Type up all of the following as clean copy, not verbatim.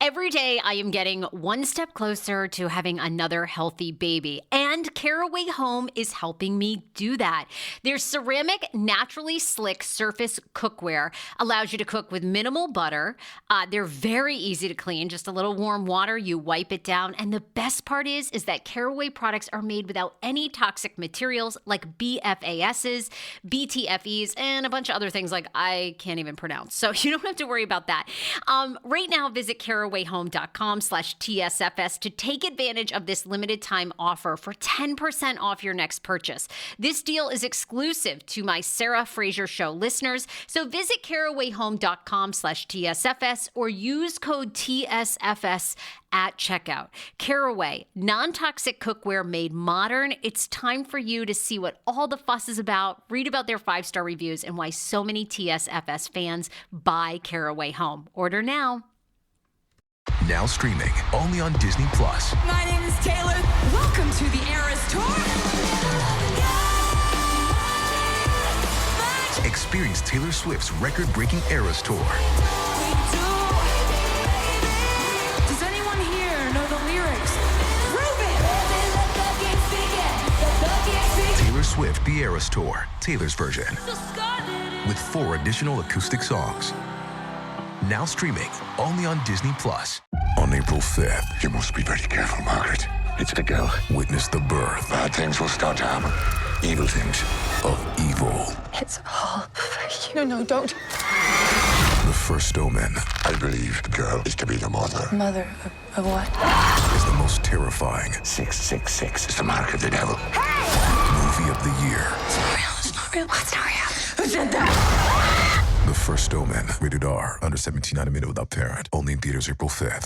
Every day I am getting one step closer to having another healthy baby, and Caraway Home is helping me do that. Their ceramic, naturally slick surface cookware allows you to cook with minimal butter. They're very easy to clean, just a little warm water, you wipe it down. And the best part is that Caraway products are made without any toxic materials like BFASs, BTFEs, and a bunch of other things like I can't even pronounce. So you don't have to worry about that. Right now, visit carawayhome.com/TSFS to take advantage of this limited time offer for 10% off your next purchase. This deal is exclusive to my Sarah Fraser Show listeners. So visit carawayhome.com/TSFS or use code TSFS at checkout. Caraway, non-toxic cookware made modern. It's time for you to see what all the fuss is about, read about their 5-star reviews, and why so many TSFS fans buy Caraway Home. Order now. Now streaming only on Disney+. My name is Taylor. Welcome to the Eras Tour. Experience Taylor Swift's record-breaking Eras Tour. Does anyone here know the lyrics? Prove it! Taylor Swift The Eras Tour, Taylor's version, with 4 additional acoustic songs. Now streaming only on Disney+. On April 5th, You must be very careful, Margaret. It's the girl. witness the birth Bad things will start to happen. Evil things. of evil. It's all for you. No, don't. The first omen I believe the girl is to be the mother. Mother of what? is the most terrifying 666 is the mark of the devil. movie of the year. It's not real. It's not real. What's not real? Who said that? The First Omen, rated R, under 17, not admitted without parent. Only in theaters April 5th.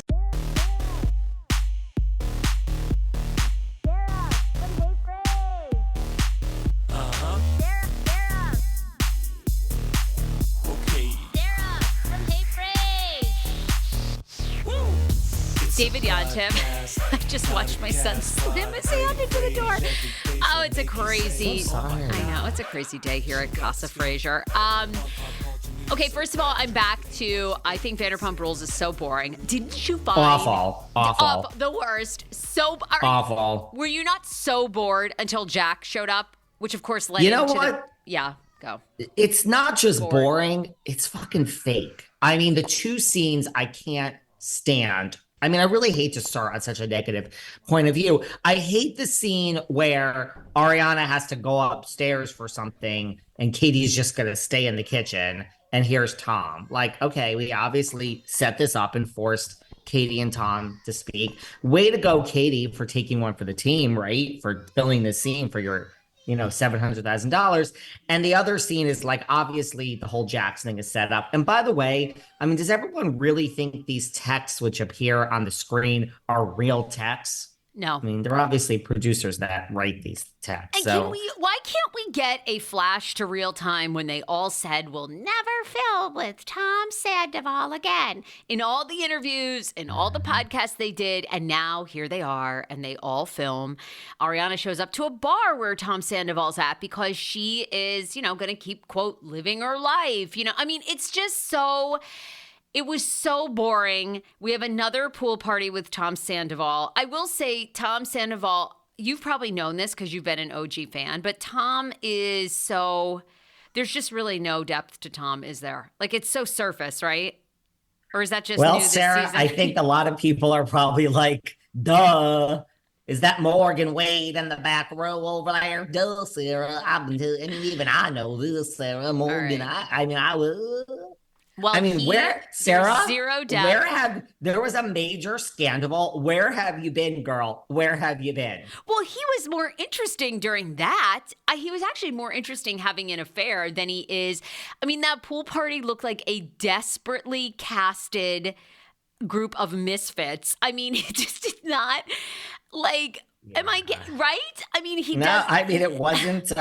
David Yontef. I just watched my son slam his hand into the door. Oh, it's a crazy. I know it's a crazy day here at Casa Fraser. Okay, first of all, I'm back to I think Vanderpump Rules is so boring. Didn't you find Awful. the worst? So Awful. Were you not so bored until Jack showed up? Which of course led You know into what? Yeah, go. It's not just boring, it's fucking fake. I mean, the 2 scenes I can't stand. I mean, I really hate to start on such a negative point of view. I hate the scene where Ariana has to go upstairs for something and Katie's just going to stay in the kitchen and here's Tom. Like, okay, we obviously set this up and forced Katie and Tom to speak. Way to go, Katie, for taking one for the team, right? For filling this scene for your $700,000. And the other scene is like, obviously the whole Jax thing is set up. And by the way, I mean, does everyone really think these texts which appear on the screen are real texts? No. I mean, they're obviously producers that write these texts. And why can't we get a flash to real time when they all said we'll never film with Tom Sandoval again in all the interviews and all the podcasts they did, and now here they are and they all film. Ariana shows up to a bar where Tom Sandoval's at because she is, going to keep, quote, living her life. I mean, it's just so... It was so boring. We have another pool party with Tom Sandoval. I will say, Tom Sandoval, you've probably known this because you've been an OG fan, but Tom is so, there's just really no depth to Tom, is there? Like, it's so surface, right? Or is that just new this Sarah, season? I think a lot of people are probably like, duh. Is that Morgan Wade in the back row over there? Duh, Sarah. Even I know this, Sarah. Morgan, Right. I would. Well, where, Sarah? Zero depth. There was a major scandal. Where have you been, girl? Where have you been? Well, he was more interesting during that. He was actually more interesting having an affair than he is. I mean, that pool party looked like a desperately casted group of misfits. I mean, it just did not like, am I getting right? I mean, it wasn't,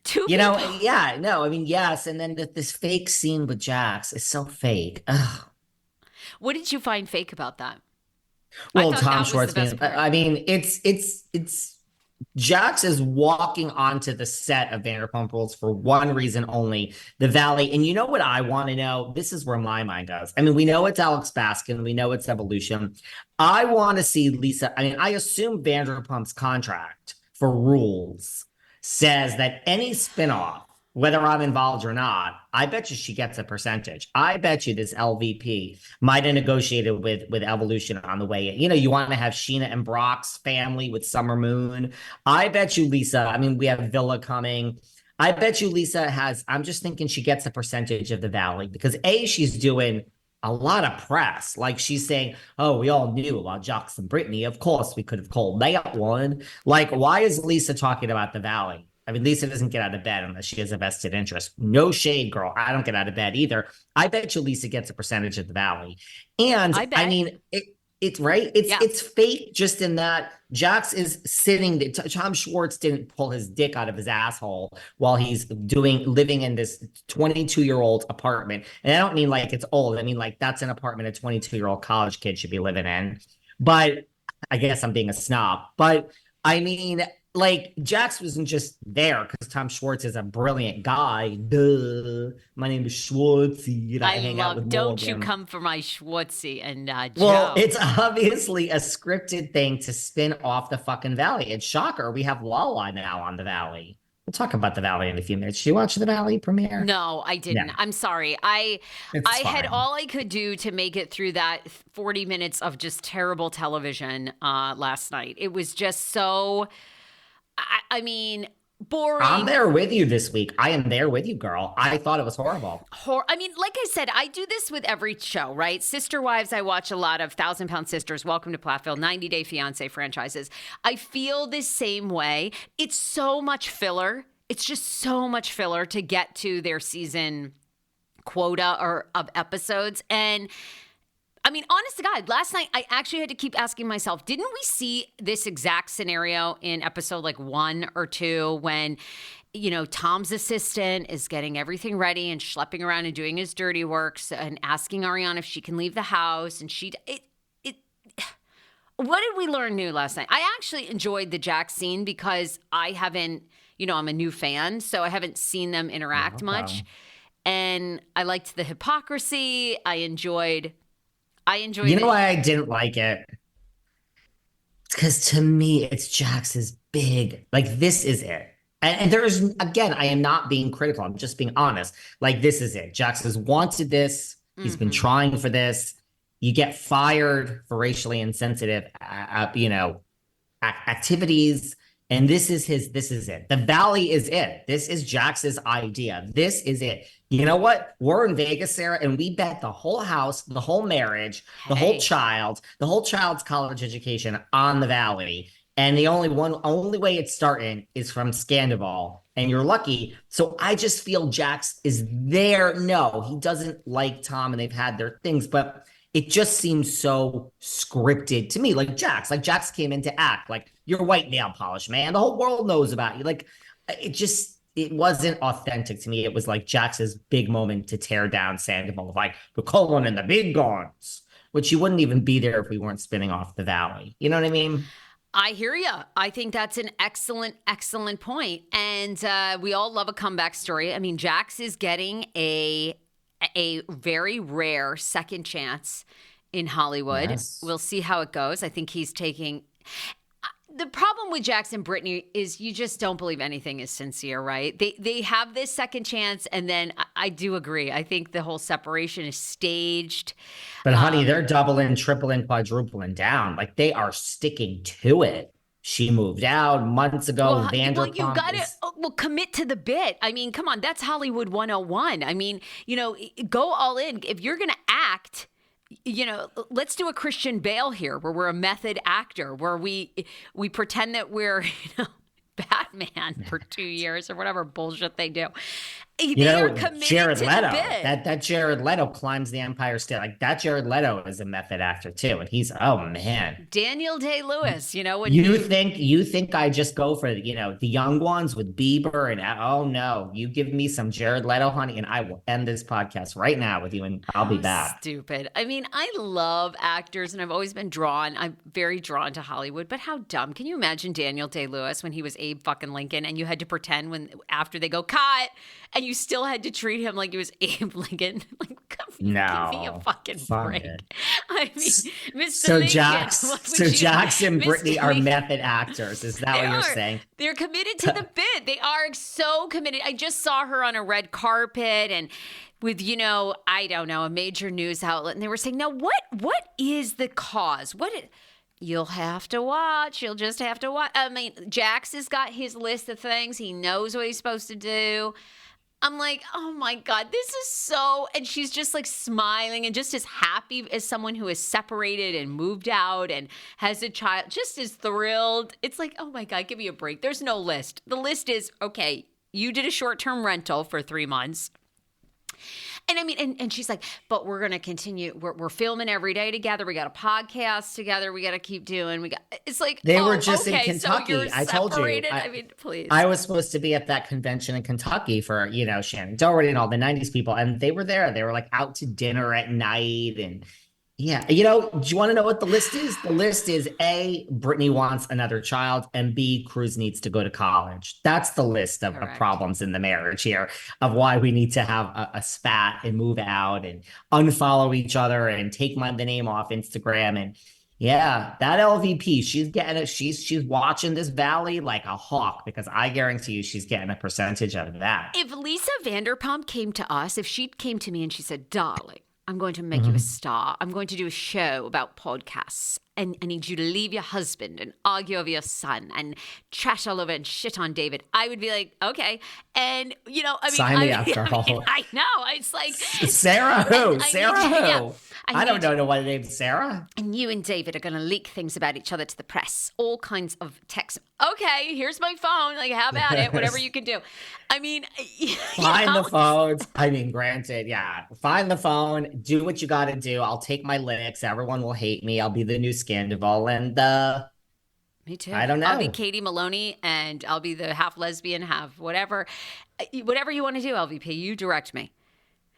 two people. Yes. And then this fake scene with Jax is so fake. Ugh. What did you find fake about that? Well, I thought Tom that was the best Schwartzman. part. I mean, it's Jax is walking onto the set of Vanderpump Rules for one reason only, the Valley. And you know what I want to know? This is where my mind goes. I mean, we know it's Alex Baskin. We know it's Evolution. I want to see Lisa. I mean, I assume Vanderpump's contract for Rules says that any spinoff, whether I'm involved or not, I bet you she gets a percentage. I bet you this LVP might have negotiated with Evolution on the way in. You know, you want to have Sheena and Brock's family with Summer Moon. I bet you Lisa, I mean, we have Villa coming. I bet you Lisa has, I'm just thinking she gets a percentage of the Valley because she's doing a lot of press. Like she's saying, oh, we all knew about Jax and Brittany. Of course, we could have called that one. Like, why is Lisa talking about the Valley? I mean, Lisa doesn't get out of bed unless she has a vested interest. No shade, girl. I don't get out of bed either. I bet you Lisa gets a percentage of the Valley. And I mean, it's right. It's fake just in that Jax is sitting. Tom Schwartz didn't pull his dick out of his asshole while he's living in this 22-year-old apartment. And I don't mean like it's old. I mean, like that's an apartment a 22-year-old college kid should be living in. But I guess I'm being a snob. But I mean, like Jax wasn't just there because Tom Schwartz is a brilliant guy. Duh. My name is Schwartzy. And I hang out with Don't Morgan. you come for my Schwartzy and Well, Joe. it's obviously a scripted thing to spin off the fucking Valley. And shocker, we have Lala now on the Valley. We'll talk about the Valley in a few minutes. Did you watch the Valley premiere? No, I didn't. No. I'm sorry. I had fine. all I could do to make it through that 40 minutes of just terrible television last night. It was just so, I mean, boring. I'm there with you this week. I am there with you, girl. I thought it was horrible. I mean, like I said, I do this with every show, right? Sister Wives, I watch a lot of 1,000 Pound Sisters, Welcome to Platteville, 90 Day Fiancé franchises. I feel the same way. It's so much filler. It's just so much filler to get to their season quota or of episodes. And I mean, honest to God, last night I actually had to keep asking myself, didn't we see this exact scenario in episode like 1 or 2 when, you know, Tom's assistant is getting everything ready and schlepping around and doing his dirty work and asking Ariana if she can leave the house, and what did we learn new last night? I actually enjoyed the Jax scene because I haven't, you know, I'm a new fan, so I haven't seen them interact much. And I liked the hypocrisy. I enjoyed You know why I didn't like it? Because to me, it's Jax's big. Like, this is it. And there is, again, I am not being critical. I'm just being honest. Like, this is it. Jax has wanted this. He's been trying for this. You get fired for racially insensitive, activities. And this is it. The Valley is it. This is Jax's idea. This is it. You know what? We're in Vegas, Sarah, and we bet the whole house, the whole marriage, the whole child's college education on the Valley. And the only way it's starting is from Sandoval. And you're lucky. So I just feel Jax is there. No, he doesn't like Tom, and they've had their things, but it just seems so scripted to me. Like Jax came in to act like you're white nail polish, man. The whole world knows about you. Like it wasn't authentic to me. It was like Jax's big moment to tear down Sandoval. Like, we're calling in the big guns, which you wouldn't even be there if we weren't spinning off the Valley. You know what I mean? I hear you. I think that's an excellent, excellent point. And we all love a comeback story. I mean, Jax is getting a very rare second chance in Hollywood. Yes. We'll see how it goes. I think he's taking... The problem with Jax and Brittany is you just don't believe anything is sincere, right? They have this second chance, and then I do agree. I think the whole separation is staged. But honey, they're doubling, tripling, quadrupling down. Like, they are sticking to it. She moved out months ago. Vanderpump. You got to commit to the bit. I mean, come on, that's Hollywood 101. I mean, you know, go all in. If you're going to act, you know, let's do a Christian Bale here, where we're a method actor, where we pretend that we're, you know, Batman for 2 years or whatever bullshit they do. They are committed Jared to Leto. the bit. That Jared Leto climbs the Empire State. Like that Jared Leto is a method actor too, and he's man. Daniel Day-Lewis, when you think I just go for the young ones with Bieber and oh no, you give me some Jared Leto, honey, and I will end this podcast right now with you, and I'll be back. Stupid. I mean, I love actors, and I've always been drawn. I'm very drawn to Hollywood, but how dumb? Can you imagine Daniel Day-Lewis when he was Abe fucking Lincoln, and you had to pretend after they go cut, and you still had to treat him like he was Abe Lincoln? Like, give me a fucking break. I mean, Mr. So Lincoln, Jax and Brittany are method actors. Is that what you're saying? They're committed to the bit. They are so committed. I just saw her on a red carpet and with, I don't know, a major news outlet. And they were saying, now, what is the cause? You'll have to watch. You'll just have to watch. I mean, Jax has got his list of things. He knows what he's supposed to do. I'm like, oh my God, this is so, and she's just like smiling and just as happy as someone who is separated and moved out and has a child, just as thrilled. It's like, oh my God, give me a break. There's no list. The list is, okay, you did a short-term rental for 3 months. And I mean, and she's like, but we're going to continue. We're filming every day together. We got a podcast together. We got to keep doing. It's like, they were just in So Kentucky. you're I told you. I mean, please. I was supposed to be at that convention in Kentucky for, Shannon Doherty and all the 90s people. And they were there. They were like out to dinner at night. And yeah, do you want to know what the list is? The list is A, Brittany wants another child, and B, Cruz needs to go to college. That's the list of problems in the marriage here, of why we need to have a spat and move out and unfollow each other and take the name off Instagram. And yeah, that LVP, she's getting it. She's watching this valley like a hawk, because I guarantee you she's getting a percentage out of that. If Lisa Vanderpump came to us, if she came to me and she said, darling, I'm going to make you a star. I'm going to do a show about podcasts. And I need you to leave your husband and argue over your son and trash all over and shit on David. I would be like, okay. And, sign me up, girl. I know. It's like. Sarah who? Sarah who? Yeah. I don't know what name's Sarah. And you and David are going to leak things about each other to the press. All kinds of texts. Okay, here's my phone. Like, how about it? Whatever you can do. I mean, find the phones. I mean, granted, yeah. Find the phone. Do what you got to do. I'll take my licks. Everyone will hate me. I'll be the new Sandoval. And me too. I don't know. I'll be Katie Maloney, and I'll be the half lesbian, half whatever. Whatever you want to do, LVP, you direct me.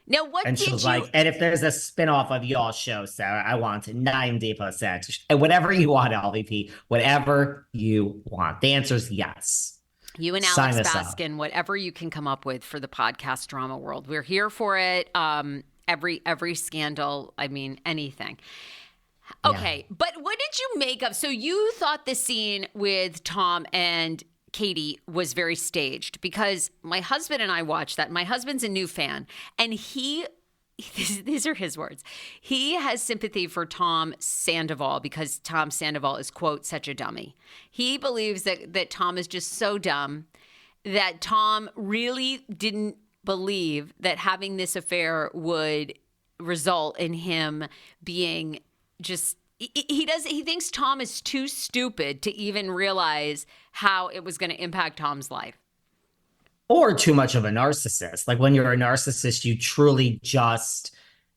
Now, and she was like, and if there's a spinoff of your show, Sarah, I want 90%. And whatever you want, LVP, whatever you want. The answer is yes. You and Alex Baskin, whatever you can come up with for the podcast drama world. We're here for it. Every scandal, I mean, anything. Okay, yeah. But what did you make of? So you thought the scene with Tom and Katie was very staged, because my husband and I watched that. My husband's a new fan, and these are his words. He has sympathy for Tom Sandoval because Tom Sandoval is, quote, such a dummy. He believes that Tom is just so dumb that Tom really didn't believe that having this affair would result in him being just... He thinks Tom is too stupid to even realize how it was going to impact Tom's life. Or too much of a narcissist. Like, when you're a narcissist, you truly just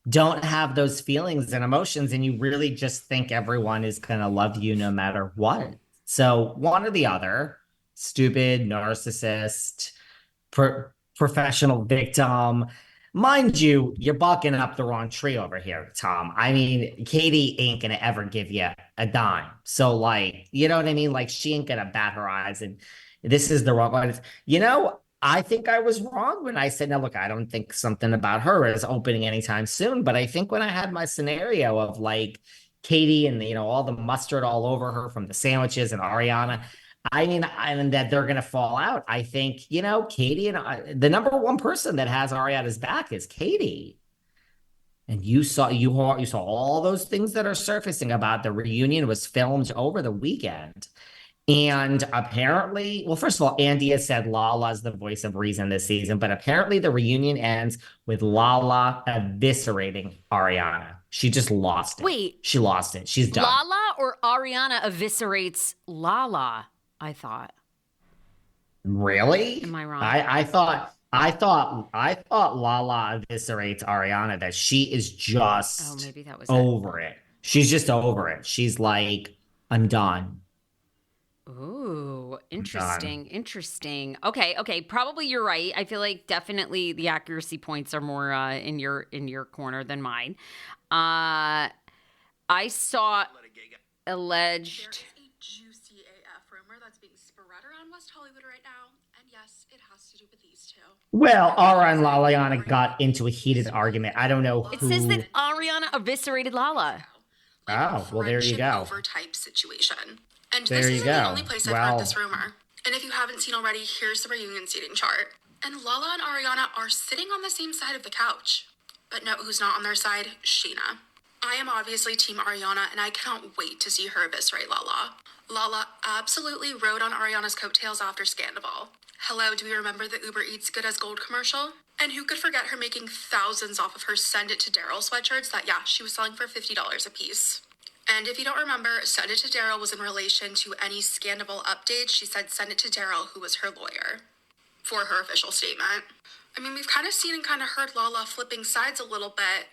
don't have those feelings and emotions, and you really just think everyone is going to love you no matter what. So one or the other, stupid, narcissist, professional victim. Mind you, you're barking up the wrong tree over here, Tom. I mean, Katie ain't going to ever give you a dime. So, like, you know what I mean? Like, she ain't going to bat her eyes, and this is the wrong one. I think I was wrong when I said, now, look, I don't think something about her is opening anytime soon. But I think when I had my scenario of, like, Katie and, all the mustard all over her from the sandwiches and Ariana, and that they're going to fall out. I think, Katie and the number one person that has Ariana's back is Katie. And you saw all those things that are surfacing about the reunion was filmed over the weekend. And apparently, well, first of all, Andy has said Lala's the voice of reason this season, but apparently the reunion ends with Lala eviscerating Ariana. She just lost it. Wait. She lost it. She's done. Lala or Ariana eviscerates Lala? I thought. Really? Am I wrong? I thought I thought Lala eviscerates Ariana, that she is Oh, just maybe that was it. over it. She's just over it. She's like, I'm done. Ooh, I'm interesting. done. Interesting. Okay. Probably you're right. I feel like definitely the accuracy points are more in your corner than mine. I saw alleged. There is a juicy AF rumor that's being spread around West Hollywood right now, and yes, it has to do with these two. Well, Ara and Laliana got into a heated argument. I don't know It who. says that Ariana eviscerated Lala. Oh, well, there you go. Over type situation. And There this you isn't go. the only place I've Well- heard this rumor. And if you haven't seen already, here's the reunion seating chart. And Lala and Ariana are sitting on the same side of the couch. But note who's not on their side? Sheena. I am obviously Team Ariana, and I cannot wait to see her eviscerate Lala. Lala absolutely rode on Ariana's coattails after Scandival. Hello, do we remember the Uber Eats Good as Gold commercial? And who could forget her making thousands off of her Send It to Daryl sweatshirts that, yeah, she was selling for $50 a piece. And if you don't remember, Send It to Daryl was in relation to any Scandival updates. She said send it to Daryl, who was her lawyer, for her official statement. I mean, we've kind of seen and kind of heard Lala flipping sides a little bit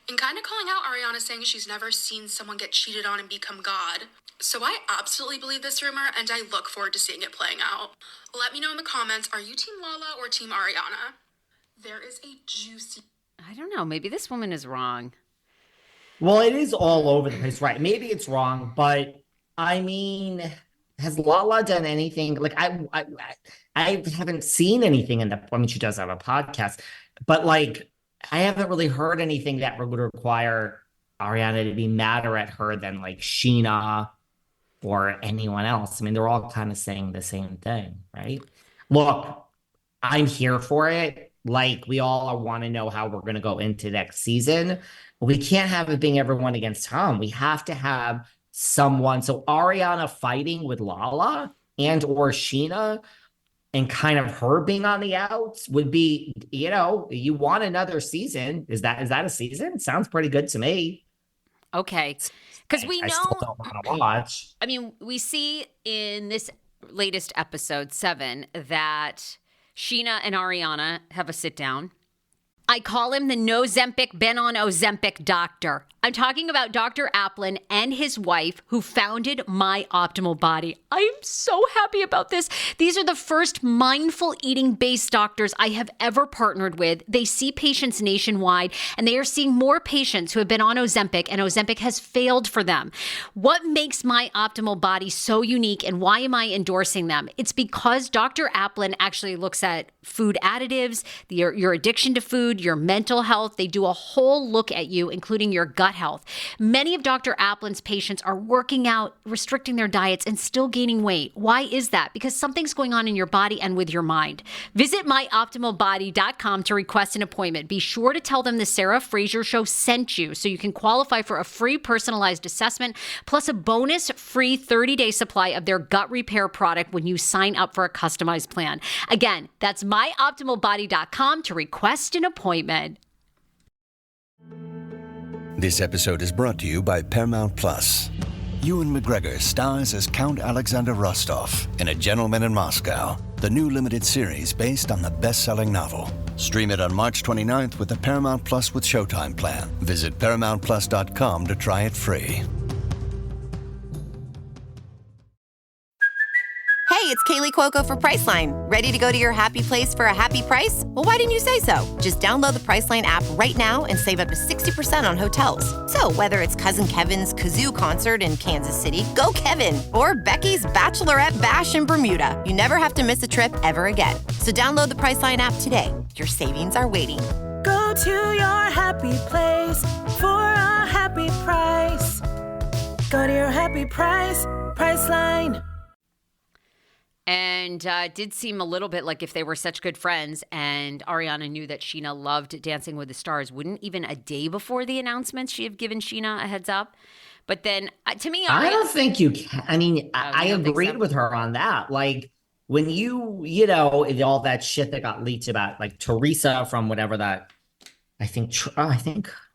and kind of calling out Ariana, saying she's never seen someone get cheated on and become God. So I absolutely believe this rumor, and I look forward to seeing it playing out. Let me know in the comments, are you Team Lala or Team Ariana? There is a juicy... I don't know. Maybe this woman is wrong. Well, it is all over the place, right? Maybe it's wrong, but I mean, has Lala done anything? Like, I haven't seen anything in the. I mean, she does have a podcast, but like, I haven't really heard anything that would require Ariana to be madder at her than like Sheena or anyone else. I mean, they're all kind of saying the same thing, right? Look, I'm here for it. Like, we all want to know how we're going to go into next season. We can't have it being everyone against Tom. We have to have someone. So Ariana fighting with Lala and or Sheena and kind of her being on the outs would be, you want another season. Is that a season? Sounds pretty good to me. Okay. Because we I know, still don't want to watch. I mean, we see in this latest episode 7 that Sheena and Ariana have a sit down. I call him the no-Zempic, been on Ozempic doctor. I'm talking about Dr. Applin and his wife who founded My Optimal Body. I am so happy about this. These are the first mindful eating-based doctors I have ever partnered with. They see patients nationwide, and they are seeing more patients who have been on Ozempic, and Ozempic has failed for them. What makes My Optimal Body so unique, and why am I endorsing them? It's because Dr. Applin actually looks at food additives, your addiction to food, your mental health. They do a whole look at you, including your gut health. Many of Dr. Applin's patients are working out, restricting their diets, and still gaining weight. Why is that? Because something's going on in your body and with your mind. Visit myoptimalbody.com to request an appointment. Be sure to tell them the Sarah Fraser Show sent you so you can qualify for a free personalized assessment, plus a bonus free 30-day supply of their gut repair product when you sign up for a customized plan. Again, that's myoptimalbody.com to request an appointment. This episode is brought to you by Paramount Plus. Ewan McGregor stars as Count Alexander Rostov in A Gentleman in Moscow, the new limited series based on the best-selling novel. Stream it on March 29th with the Paramount Plus with Showtime plan. Visit ParamountPlus.com to try it free. Hey, it's Kaylee Cuoco for Priceline. Ready to go to your happy place for a happy price? Well, why didn't you say so? Just download the Priceline app right now and save up to 60% on hotels. So whether it's Cousin Kevin's Kazoo Concert in Kansas City, go Kevin, or Becky's Bachelorette Bash in Bermuda, you never have to miss a trip ever again. So download the Priceline app today. Your savings are waiting. Go to your happy place for a happy price. Go to your happy price, Priceline. And it did seem a little bit like if they were such good friends and Ariana knew that Sheena loved Dancing with the Stars, wouldn't even a day before the announcement she have given Sheena a heads up? But then, to me, I don't think you can. I mean, I don't think agreed so? with her on that. Like, when all that shit that got leaked about, like, Teresa from whatever that, I think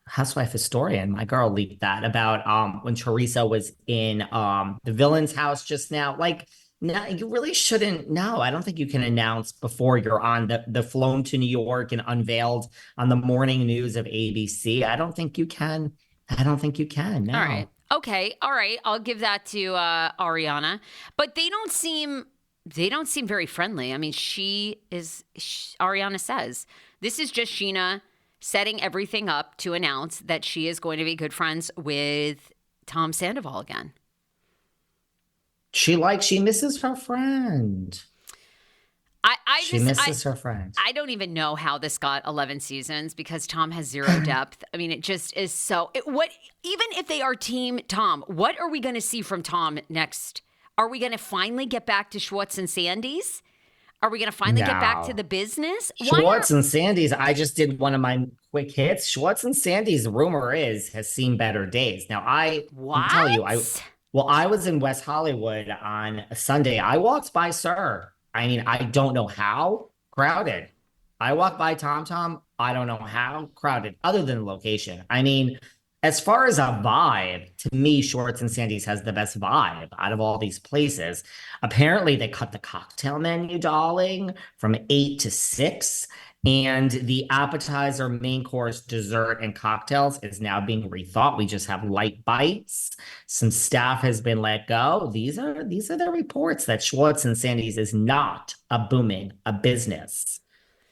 Housewife Historian, my girl, leaked that about when Teresa was in the villain's house just now. Like, No, you really shouldn't. No, I don't think you can announce before you're on the flown to New York and unveiled on the morning news of ABC. I don't think you can. I don't think you can. No. All right. Okay. All right. I'll give that to Ariana. But they don't seem very friendly. I mean, Ariana says this is just Sheena setting everything up to announce that she is going to be good friends with Tom Sandoval again. She misses her friend. She misses her friend. I don't even know how this got 11 seasons because Tom has zero depth. I mean, it just is so. Even if they are Team Tom, what are we going to see from Tom next? Are we going to finally get back to Schwartz and Sandy's? Are we going to finally get back to the business? Schwartz and Sandy's. I just did one of my quick hits. Schwartz and Sandy's, rumor is, has seen better days. Now I tell you, I was in West Hollywood on a Sunday. I walked by Sir. I mean, I don't know how crowded. I walked by Tom Tom. I don't know how crowded, other than the location. I mean, as far as a vibe, to me, Schwartz and Sandy's has the best vibe out of all these places. Apparently, they cut the cocktail menu, darling, from 8 to 6. And the appetizer, main course, dessert, and cocktails is now being rethought. We just have light bites. Some staff has been let go. These are the reports that Schwartz and Sandy's is not a business.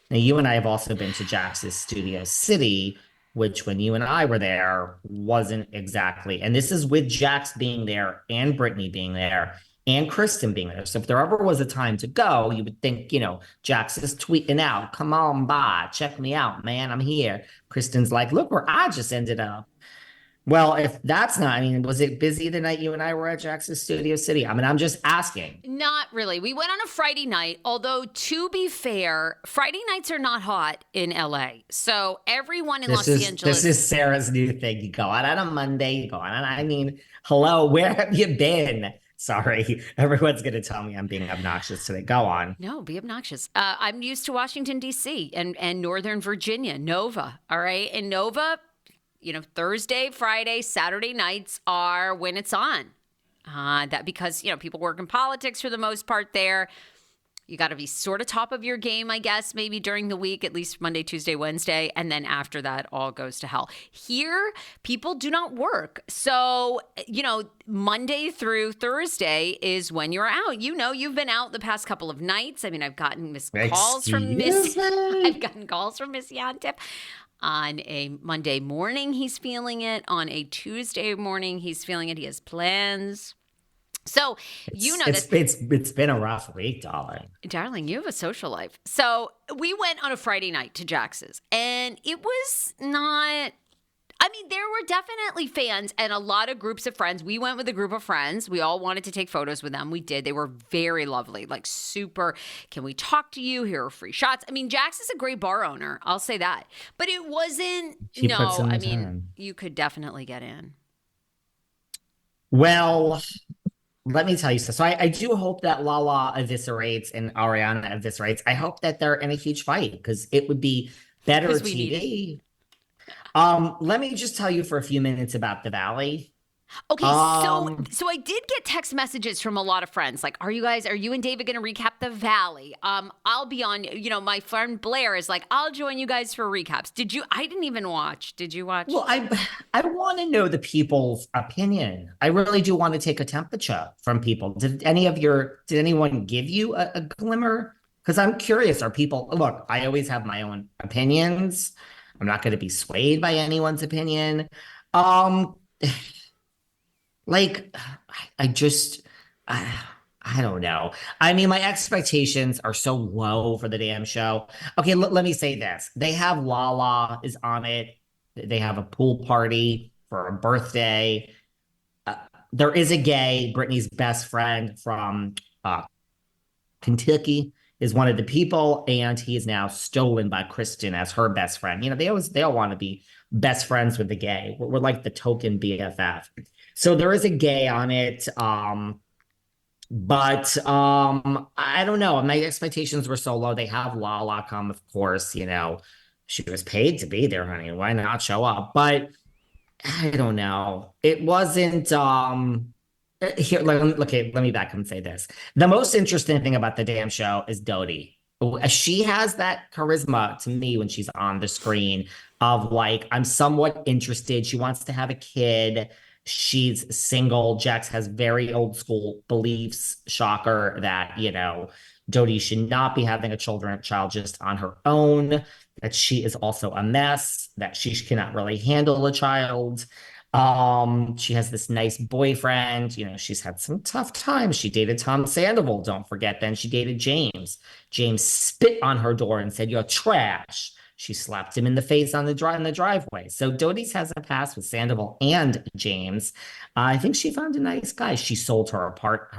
Now, you and I have also been to Jax's Studio City, which when you and I were there wasn't exactly. And this is with Jax being there and Brittany being there and Kristen being there. So if there ever was a time to go, you would think, Jax is tweeting out, come on by, check me out, man, I'm here. Kristen's like, look where I just ended up. Well, if that's not, I mean, was it busy the night you and I were at Jax's Studio City? I mean, I'm just asking. Not really. We went on a Friday night, although to be fair, Friday nights are not hot in LA. So everyone in Los Angeles. This is Sarah's new thing. You go out on a Monday, you go out on, I mean, hello, where have you been? Sorry, everyone's going to tell me I'm being obnoxious today. Go on. No, be obnoxious. I'm used to Washington, D.C. and Northern Virginia, Nova. All right. And Nova, Thursday, Friday, Saturday nights are when it's on. That because, people work in politics for the most part there. You got to be sort of top of your game, I guess, maybe during the week, at least Monday, Tuesday, Wednesday. And then after that, all goes to hell. Here, people do not work. So, Monday through Thursday is when you're out. You've been out the past couple of nights. I mean, I've gotten calls from Miss Yontef. On a Monday morning, he's feeling it. On a Tuesday morning, he's feeling it. He has plans. So, it's been a rough week, darling. Darling, you have a social life. So we went on a Friday night to Jax's, and it was not. I mean, there were definitely fans and a lot of groups of friends. We went with a group of friends. We all wanted to take photos with them. We did. They were very lovely, like super. Can we talk to you? Here are free shots. I mean, Jax is a great bar owner. I'll say that. But it wasn't. You could definitely get in. Well, let me tell you so. So I do hope that Lala eviscerates and Ariana eviscerates. I hope that they're in a huge fight because it would be better TV. Let me just tell you for a few minutes about the Valley. Okay, so I did get text messages from a lot of friends. Like, are you and David going to recap the Valley? I'll be on, my friend Blair is like, I'll join you guys for recaps. I didn't even watch. Did you watch? Well, I want to know the people's opinion. I really do want to take a temperature from people. Did anyone give you a glimmer? Because I'm curious, look, I always have my own opinions. I'm not going to be swayed by anyone's opinion. I don't know. I mean, my expectations are so low for the damn show. Okay, let me say this. They have Lala is on it. They have a pool party for a birthday. There is a gay, Brittany's best friend from Kentucky is one of the people, and he is now stolen by Kristen as her best friend. They all want to be best friends with the gay. We're like the token BFF. So there is a gay on it. But I don't know. My expectations were so low. They have Lala come, of course, she was paid to be there, honey. Why not show up? But I don't know. It wasn't Here, let me back up and say this. The most interesting thing about the damn show is Dodie. She has that charisma to me when she's on the screen of like, I'm somewhat interested. She wants to have a kid. She's single. Jax has very old school beliefs. Shocker that, Dodie should not be having a child just on her own, that she is also a mess, that she cannot really handle a child. She has this nice boyfriend. She's had some tough times. She dated Tom Sandoval, don't forget. Then she dated James. James spit on her door and said, "You're trash." She slapped him in the face in the driveway. So Dodie's has a past with Sandoval and James. I think she found a nice guy. She sold her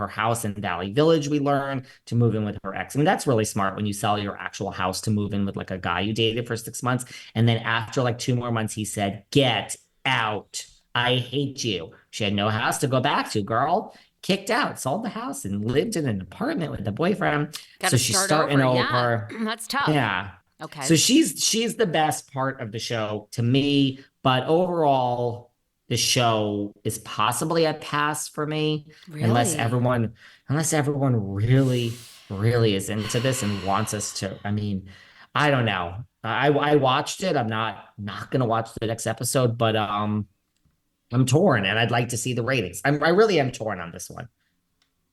house in Valley Village, we learn, to move in with her ex. I mean, that's really smart when you sell your actual house to move in with like a guy you dated for 6 months. And then after like 2 more months, he said, "Get out. I hate you." She had no house to go back to, girl. Kicked out, sold the house, and lived in an apartment with a boyfriend. Gotta so she's starting over. Yeah. That's tough. Yeah. Okay. So she's the best part of the show to me, but overall, the show is possibly a pass for me, really? unless everyone really, really is into this and wants us to. I mean, I don't know. I watched it. I'm not gonna watch the next episode, but I'm torn, and I'd like to see the ratings. I really am torn on this one.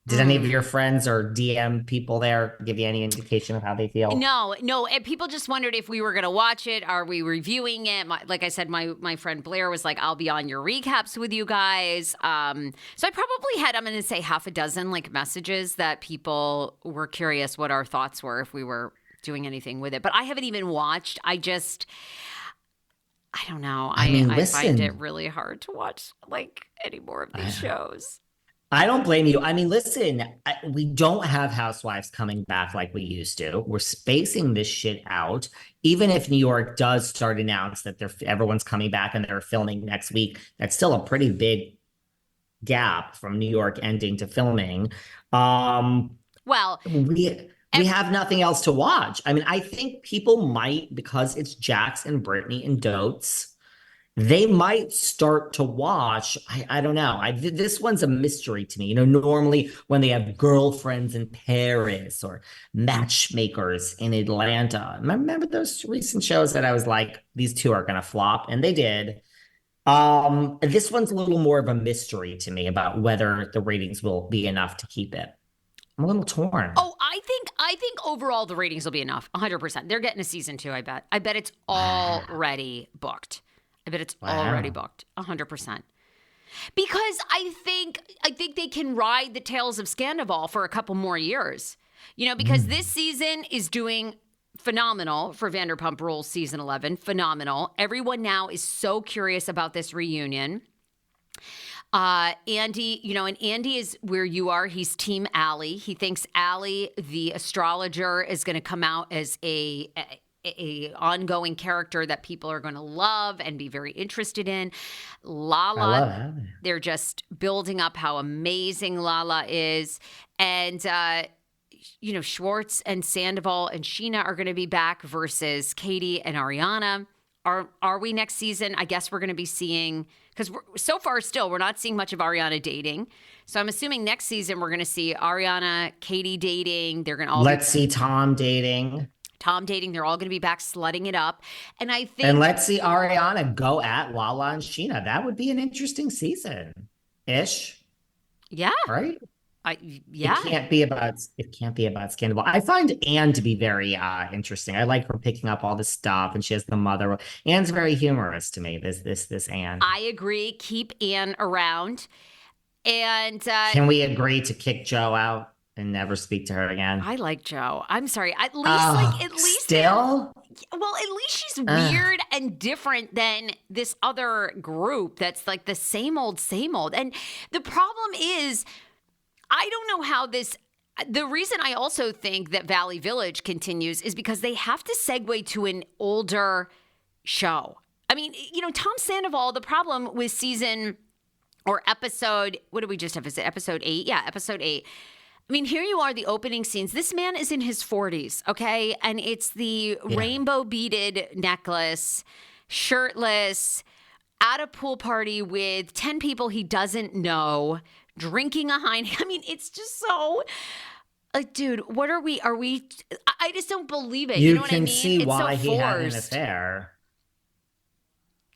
Did any of your friends or DM people there give you any indication of how they feel? No. And people just wondered if we were going to watch it. Are we reviewing it? Like I said, my friend Blair was like, "I'll be on your recaps with you guys." So I probably had, I'm going to say, half a dozen like messages that people were curious what our thoughts were if we were doing anything with it. But I haven't even watched. I don't know. I find it really hard to watch like any more of these shows. I don't blame you. I mean, listen, we don't have housewives coming back like we used to. We're spacing this shit out. Even if New York does start announce that everyone's coming back and they're filming next week, that's still a pretty big gap from New York ending to filming. Well, we have nothing else to watch. I mean, I think people might, because it's Jax and Brittany and Dotes, they might start to watch. I don't know. This one's a mystery to me. Normally when they have girlfriends in Paris or matchmakers in Atlanta. Remember those recent shows that I was like, these two are going to flop? And they did. This one's a little more of a mystery to me about whether the ratings will be enough to keep it. I'm a little torn. Oh, I think overall the ratings will be enough. 100%. They're getting a season 2, I bet. I bet it's already booked. I bet it's already booked, 100%. Because I think they can ride the tails of Sandoval for a couple more years. Because this season is doing phenomenal for Vanderpump Rules season 11. Phenomenal. Everyone now is so curious about this reunion. Andy, and Andy is where you are. He's Team Allie. He thinks Allie, the astrologer, is going to come out as a ongoing character that people are going to love and be very interested in. Lala, they're just building up how amazing Lala is. And, Schwartz and Sandoval and Sheena are going to be back versus Katie and Ariana. Are we next season? I guess we're going to be seeing, because so far still, we're not seeing much of Ariana dating. So I'm assuming next season we're going to see Ariana, Katie dating. They're going to all Let's see Tom dating. They're all going to be back slutting it up. And I think... And let's see Ariana go at Lala and Sheena. That would be an interesting season-ish. Yeah. Right? Yeah. It can't be about Sandoval. I find Anne to be very interesting. I like her picking up all this stuff, and she has the mother. Anne's very humorous to me, this Anne. I agree. Keep Anne around. And... Can we agree to kick Joe out and never speak to her again? I like Joe. I'm sorry. At least still? At least she's weird and different than this other group that's like the same old. And the problem is, I don't know how the reason I also think that Valley Village continues is because they have to segue to an older show. I mean, Tom Sandoval, the problem with episode, what did we just have? Is it episode 8? Yeah, episode 8. I mean, here you are, the opening scenes. This man is in his 40s, okay? And it's the rainbow beaded necklace, shirtless, at a pool party with 10 people he doesn't know, drinking a Heineken. I mean, it's just so. Like, dude, what are we? I just don't believe it. You know what I mean? You can see it's why so he had an forced. affair.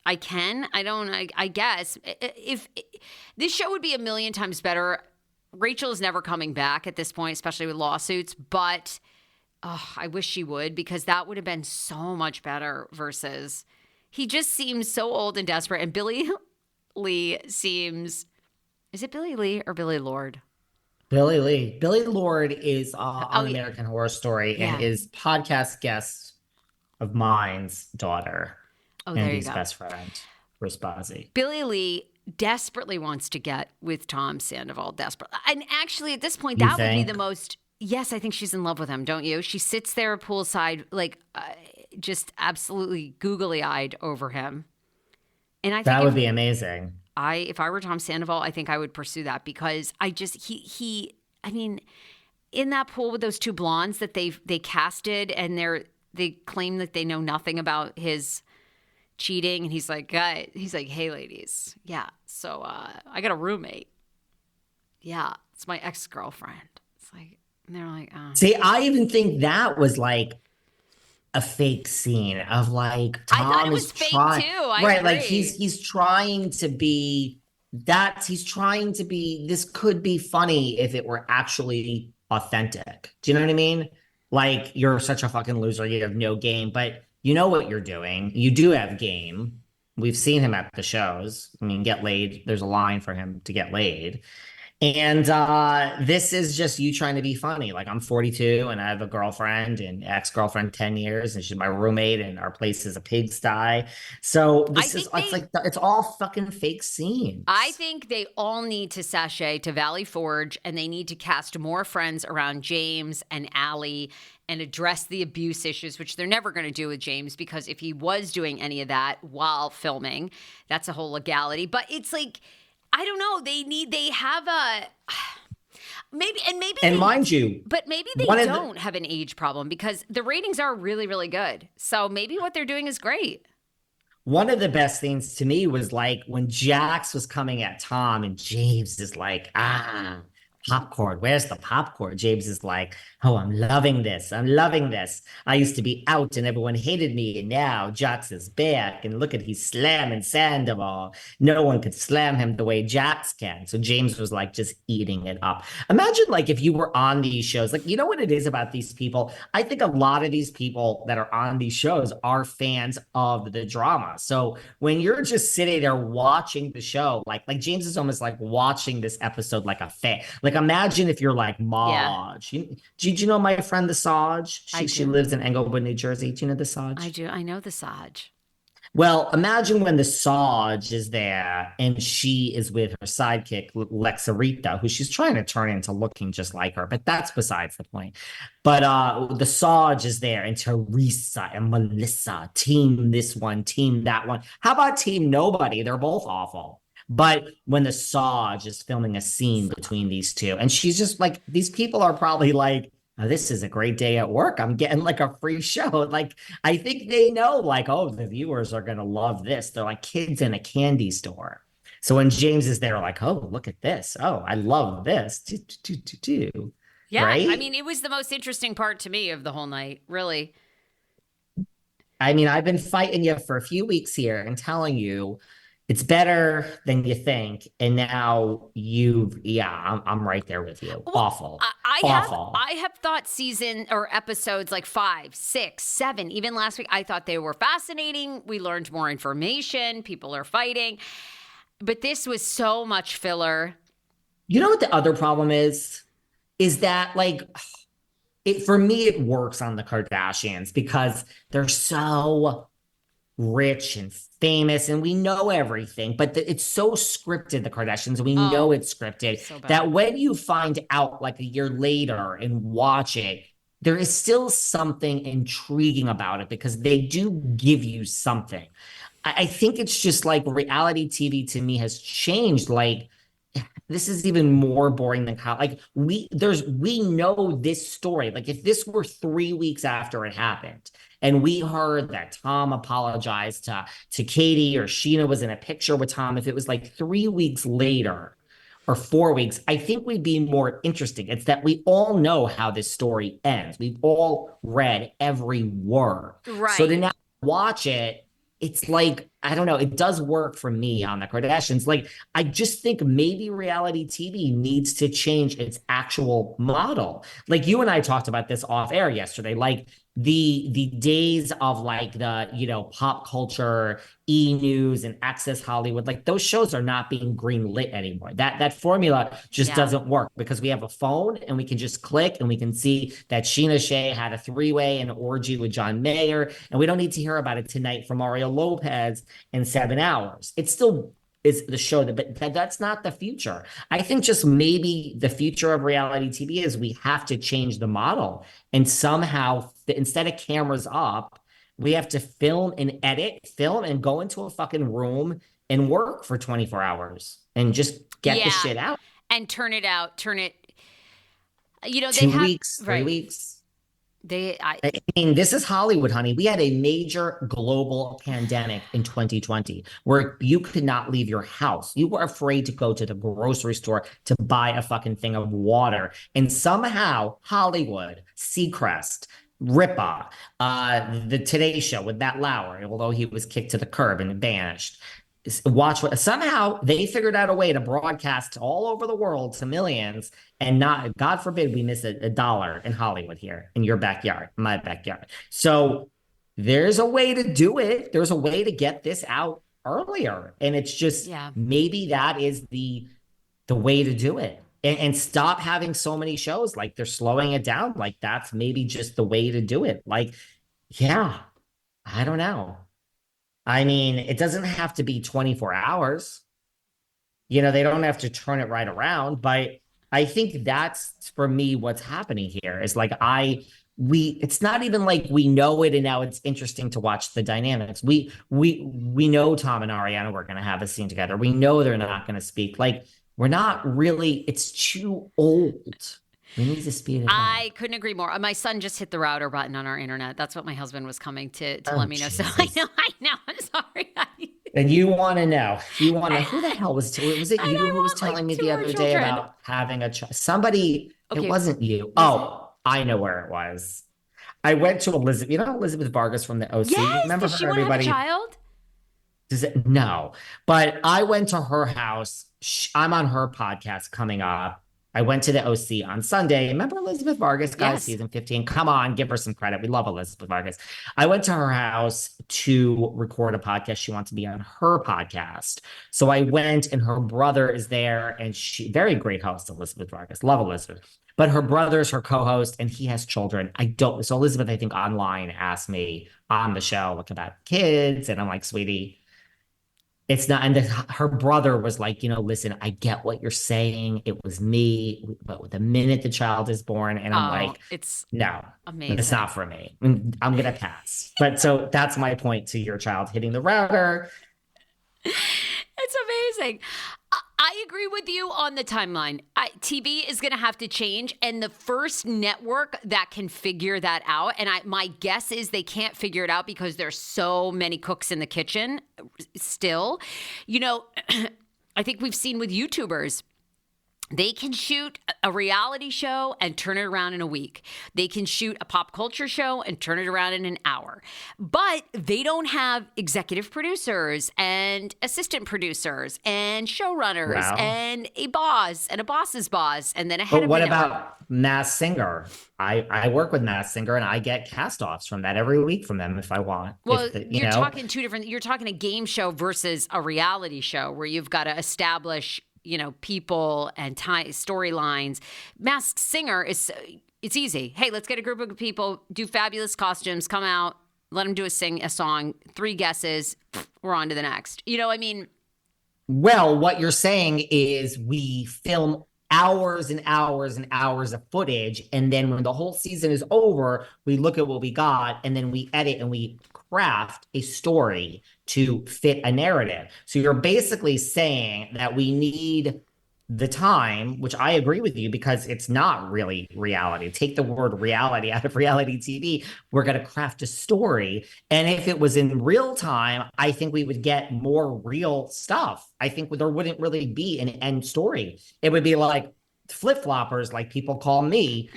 I can. I don't. I guess if this show would be a million times better. Rachel is never coming back at this point, especially with lawsuits. But I wish she would, because that would have been so much better. Versus, he just seems so old and desperate. And Billy Lee seems. Is it Billy Lee or Billy Lord? Billy Lee. Billy Lord is on American Horror Story and is podcast guest of mine's daughter. Oh, and there his you go. best friend, Bruce Bozzi. Billy Lee desperately wants to get with Tom Sandoval. Desperately. And actually, at this point, You that would be think? the most. Yes, I think she's in love with him, don't you? She sits there poolside, like just absolutely googly-eyed over him. And I think That would be amazing. if I were Tom Sandoval, I think I would pursue that, because I just I mean, in that pool with those two blondes that they casted, and they claim that they know nothing about his cheating, and he's like, hey ladies, yeah, so I got a roommate, yeah, it's my ex-girlfriend. It's like, and they're like, oh. See, I even think that was like a fake scene of like Tom I thought it was is fake trying, too. I right? agree. Like he's trying to be this could be funny if it were actually authentic. Do you know what I mean? Like, you're such a fucking loser, you have no game, but you know what you're doing. You do have game. We've seen him at the shows. I mean, get laid. There's a line for him to get laid. And this is just you trying to be funny. Like, I'm 42 and I have a girlfriend and ex-girlfriend 10 years, and she's my roommate, and our place is a pigsty. So it's all fucking fake scenes. I think they all need to sashay to Valley Forge, and they need to cast more friends around James and Allie and address the abuse issues, which they're never going to do with James, because if he was doing any of that while filming, that's a whole legality. But it's like, I don't know. They have a maybe. Mind you, but maybe they don't have an age problem, because the ratings are really, really good. So maybe what they're doing is great. One of the best things to me was like when Jax was coming at Tom and James is like, popcorn. Where's the popcorn? James is like, oh, I'm loving this. I'm loving this. I used to be out and everyone hated me. And now Jax is back. And look at, he's slamming Sandoval. No one could slam him the way Jax can. So James was like just eating it up. Imagine like if you were on these shows, like, you know what it is about these people? I think a lot of these people that are on these shows are fans of the drama. So when you're just sitting there watching the show, like James is almost like watching this episode like a fan. Like, imagine if you're like Maj. Yeah. Did you know my friend the Saj? She lives in Englewood, New Jersey. Do you know the Saj? I do. I know the Saj. Well, imagine when the Saj is there and she is with her sidekick, Lexarita, who she's trying to turn into looking just like her, but that's besides the point. But the Saj is there, and Teresa and Melissa, team this one, team that one. How about team nobody? They're both awful. But when the Saj is filming a scene between these two, and she's just like, these people are probably like, oh, this is a great day at work. I'm getting like a free show. Like, I think they know, like, oh, the viewers are going to love this. They're like kids in a candy store. So when James is there, like, oh, look at this. Oh, I love this. Yeah. Right? I mean, it was the most interesting part to me of the whole night, really. I mean, I've been fighting you for a few weeks here and telling you, it's better than you think. And now I'm right there with you. Well, awful. I have thought season or episodes like 5, 6, 7, even last week, I thought they were fascinating. We learned more information. People are fighting. But this was so much filler. You know what the other problem is? Is that like, for me, it works on the Kardashians because they're so rich and famous and we know everything, but it's so scripted, the Kardashians, we know it's scripted, so that when you find out like a year later and watch it, there is still something intriguing about it because they do give you something. I think it's just like reality TV to me has changed. Like, this is even more boring than like we know this story. Like, if this were 3 weeks after it happened and we heard that Tom apologized to Katie, or Sheena was in a picture with Tom, if it was like 3 weeks later, or 4 weeks, I think we'd be more interesting. It's that we all know how this story ends. We've all read every word. Right. So to now watch it, it's like, I don't know, it does work for me on the Kardashians. Like, I just think maybe reality TV needs to change its actual model. Like, you and I talked about this off air yesterday, like the days of like the, you know, pop culture, E-News and Access Hollywood, like those shows are not being green lit anymore. That formula just doesn't work because we have a phone and we can just click and we can see that Sheena Shea had a 3-way and an orgy with John Mayer, and we don't need to hear about it tonight from Mario Lopez in 7 hours. It still is the show, but that's not the future. I think just maybe the future of reality TV is we have to change the model, and somehow instead of cameras up, we have to film and edit, film and go into a fucking room and work for 24 hours and just get the shit out. And turn it, you know, 2 weeks, 3 weeks. I mean, this is Hollywood, honey. We had a major global pandemic in 2020 where you could not leave your house. You were afraid to go to the grocery store to buy a fucking thing of water. And somehow Hollywood, Seacrest, Ripa, the Today Show with Matt Lauer, although he was kicked to the curb and banished. Somehow they figured out a way to broadcast all over the world to millions, and not, God forbid, we miss a dollar in Hollywood here in your backyard, my backyard. So there's a way to do it. There's a way to get this out earlier, and it's just maybe that is the way to do it, and stop having so many shows. Like, they're slowing it down. Like, that's maybe just the way to do it. Like, yeah, I don't know. I mean, it doesn't have to be 24 hours. You know, they don't have to turn it right around. But I think that's, for me, what's happening here is like, it's not even like we know it and now it's interesting to watch the dynamics. We know Tom and Ariana were going to have a scene together. We know they're not going to speak. Like, we're not really, it's too old. We need to speed it up. I couldn't agree more. My son just hit the router button on our internet. That's what my husband was coming to let me know. Jesus. So I know. I'm sorry. And you want to know? You want to? Who the hell was it? You who was telling me the other day about having a child? Somebody. Okay. It wasn't you. Oh, I know where it was. I went to Elizabeth. You know Elizabeth Vargas from the OC. Yes. Remember Does her? she want to have a child? Does it? No. But I went to her house. I'm on her podcast coming up. I went to the OC on Sunday. Remember Elizabeth Vargas, guys, season 15? Come on, give her some credit. We love Elizabeth Vargas. I went to her house to record a podcast. She wants to be on her podcast. So I went, and her brother is there, and very great host, Elizabeth Vargas. Love Elizabeth. But her brother's her co-host, and he has children. So Elizabeth, I think, online asked me on the show, like, about kids. And I'm like, sweetie, it's not. And her brother was like, you know, listen, I get what you're saying. It was me. But the minute the child is born, and I'm like, it's no, amazing. It's not for me. I'm going to pass. But so that's my point to your child hitting the router. It's amazing. I agree with you on the timeline. TV is going to have to change, and the first network that can figure that out, and my guess is they can't figure it out because there's so many cooks in the kitchen still. You know, I think we've seen with YouTubers, they can shoot a reality show and turn it around in a week. They can shoot a pop culture show and turn it around in an hour. But they don't have executive producers and assistant producers and showrunners and a boss and a boss's boss and then a head But of what the network. about Masked Singer? I work with Masked Singer, and I get cast-offs from that every week from them if I want. Well, you're talking two different – you're talking a game show versus a reality show where you've got to establish – you know, people and storylines. Masked Singer it's easy. Hey, let's get a group of people, do fabulous costumes, come out, let them do a song, 3 guesses, we're on to the next. You know, I mean. Well, what you're saying is we film hours and hours and hours of footage, and then when the whole season is over, we look at what we got, and then we edit and we craft a story to fit a narrative. So you're basically saying that we need the time, which I agree with you because it's not really reality. Take the word reality out of reality TV. We're going to craft a story. And if it was in real time, I think we would get more real stuff. I think there wouldn't really be an end story. It would be like flip-floppers, like people call me,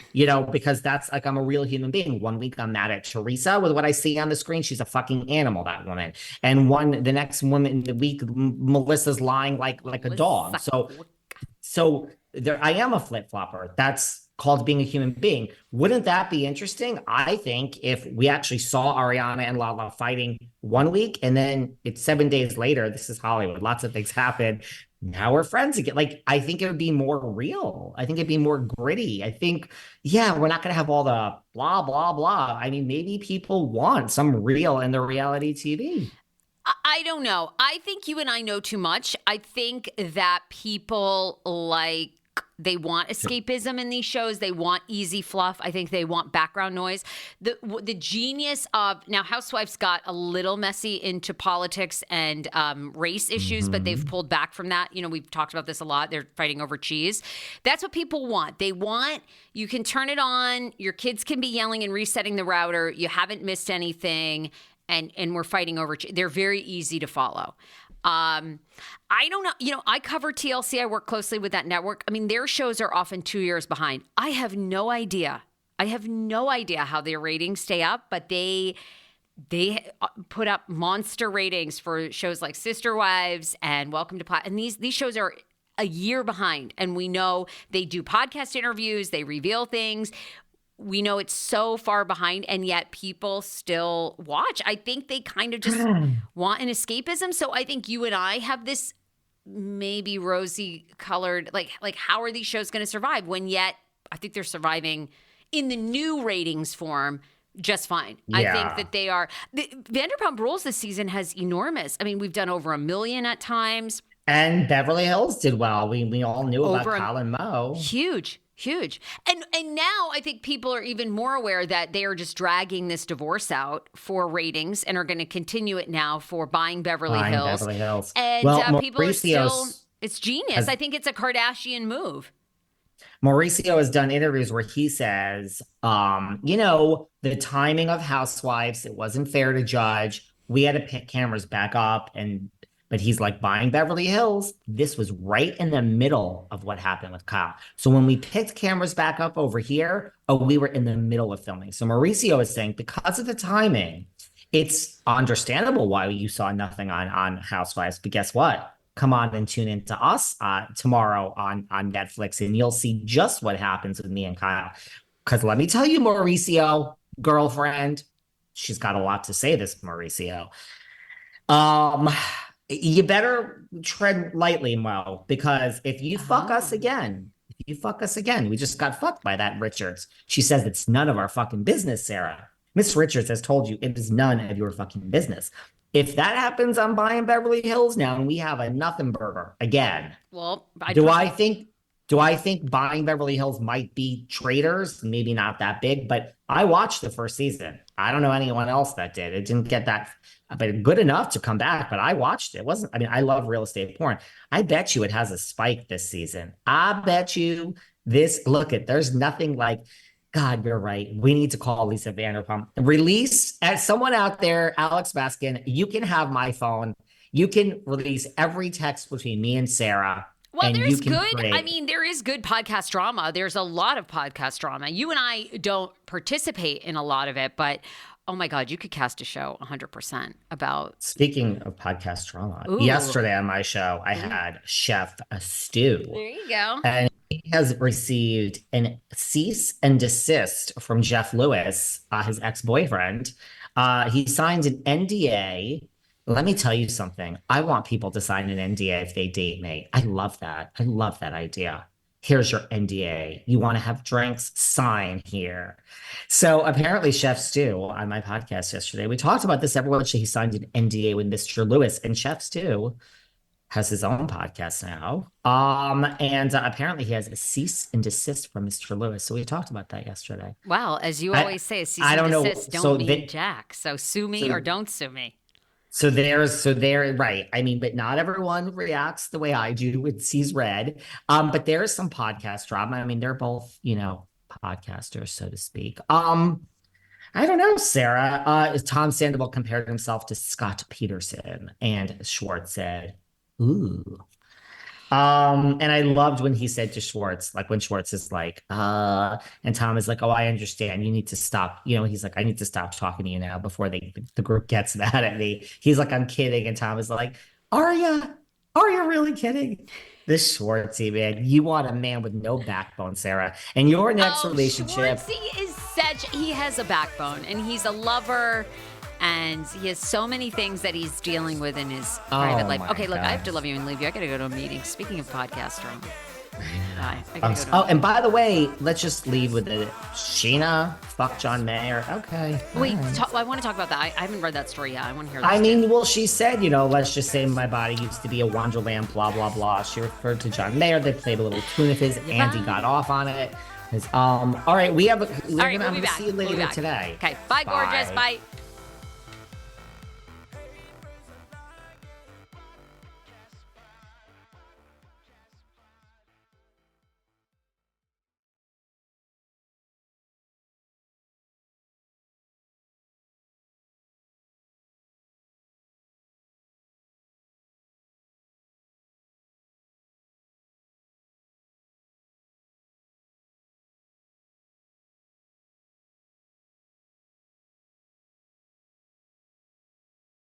because that's like I'm a real human being. One week I'm mad at Teresa with what I see on the screen. She's a fucking animal, that woman. And the next woman the week, Melissa's lying like a dog. So there, I am a flip-flopper. That's called being a human being. Wouldn't that be interesting? I think if we actually saw Ariana and Lala fighting one week and then it's 7 days later, this is Hollywood. Lots of things happen. Now we're friends again. Like, I think it would be more real. I think it'd be more gritty. I think, we're not going to have all the blah, blah, blah. I mean, maybe people want some real in the reality TV. I don't know. I think you and I know too much. I think that people they want escapism in these shows. They want easy fluff. I think they want background noise. The genius of now Housewives got a little messy into politics and race issues, but they've pulled back from that. We've talked about this a lot. They're fighting over cheese. That's what people want. They want, you can turn it on. Your kids can be yelling and resetting the router. You haven't missed anything. And we're fighting over. They're very easy to follow. I don't know. I cover TLC. I work closely with that network. I mean, their shows are often 2 years behind. I have no idea. How their ratings stay up, but they put up monster ratings for shows like Sister Wives and Welcome to Pod. And these shows are a year behind. And we know they do podcast interviews. They reveal things. We know it's so far behind, and yet people still watch. I think they kind of just want an escapism. So I think you and I have this maybe rosy colored, like how are these shows going to survive when yet I think they're surviving in the new ratings form just fine. Yeah. I think that they are. The Vanderpump Rules this season has enormous. I mean, we've done over 1 million at times. And Beverly Hills did well. We all knew about Colin Moe. Huge. And now I think people are even more aware that they are just dragging this divorce out for ratings and are going to continue it now for Buying Beverly Hills. And people are still, it's genius. I think it's a Kardashian move. Mauricio has done interviews where he says, the timing of Housewives, it wasn't fair to judge. We had to pick cameras back up but he's like, Buying Beverly Hills, this was right in the middle of what happened with Kyle. So when we picked cameras back up over here, we were in the middle of filming. So Mauricio is saying because of the timing, it's understandable why you saw nothing on Housewives. But guess what? Come on and tune in to us tomorrow on Netflix, and you'll see just what happens with me and Kyle. Because let me tell you, Mauricio, girlfriend, she's got a lot to say, this Mauricio. You better tread lightly, Mo, because if you fuck us again, we just got fucked by that Richards. She says it's none of our fucking business, Sarah. Miss Richards has told you it is none of your fucking business. If that happens on Buying Beverly Hills now, and we have a nothing burger again. Well, do I think Buying Beverly Hills might be traitors? Maybe not that big, but I watched the first season. I don't know anyone else that did. It didn't get that, but good enough to come back. But I watched it. I love real estate porn. I bet you it has a spike this season. I bet you there's nothing like, God, you're right. We need to call Lisa Vanderpump. Release, as someone out there, Alex Baskin, you can have my phone. You can release every text between me and Sarah. Well, there is good podcast drama. There's a lot of podcast drama. You and I don't participate in a lot of it, but oh my God, you could cast a show 100% about. Speaking of podcast drama, yesterday on my show, I had Chef Stu. There you go. And he has received an cease and desist from Jeff Lewis, his ex-boyfriend. He signed an NDA. Let me tell you something. I want people to sign an NDA if they date me. I love that. I love that idea. Here's your NDA. You want to have drinks? Sign here. So apparently Chef Stu on my podcast yesterday, we talked about this. Everyone, he signed an NDA with Mr. Lewis, and Chef Stu has his own podcast now. And apparently he has a cease and desist from Mr. Lewis. So we talked about that yesterday. Well, as you always say, a cease and desist don't mean jack. So sue me or don't sue me. So there, right. I mean, but not everyone reacts the way I do with sees red. But there is some podcast drama. I mean, they're both, podcasters, so to speak. I don't know, Sarah. Tom Sandoval compared himself to Scott Peterson, and Schwartz said, "Ooh." And I loved when he said to Schwartz, like when Schwartz is like, and Tom is like, "Oh, I understand. You need to stop." He's like, "I need to stop talking to you now before the group gets mad at me." He's like, "I'm kidding," and Tom is like, "Are you really kidding?" This Schwartzy, man, you want a man with no backbone, Sarah. And your next relationship. Schwartzy he has a backbone, and he's a lover. And he has so many things that he's dealing with in his private life. Okay, look, I have to love you and leave you. I got to go to a meeting. Speaking of podcast drama. Bye. And by the way, let's just leave with it. Sheena, fuck John Mayer. Okay. Wait, I want to talk about that. I haven't read that story yet. I want to hear that. She said, let's just say my body used to be a wonderland, blah, blah, blah. She referred to John Mayer. They played a little tune of his. Andy got off on it. All right, we're going to see you later today. Okay, bye, gorgeous. Bye.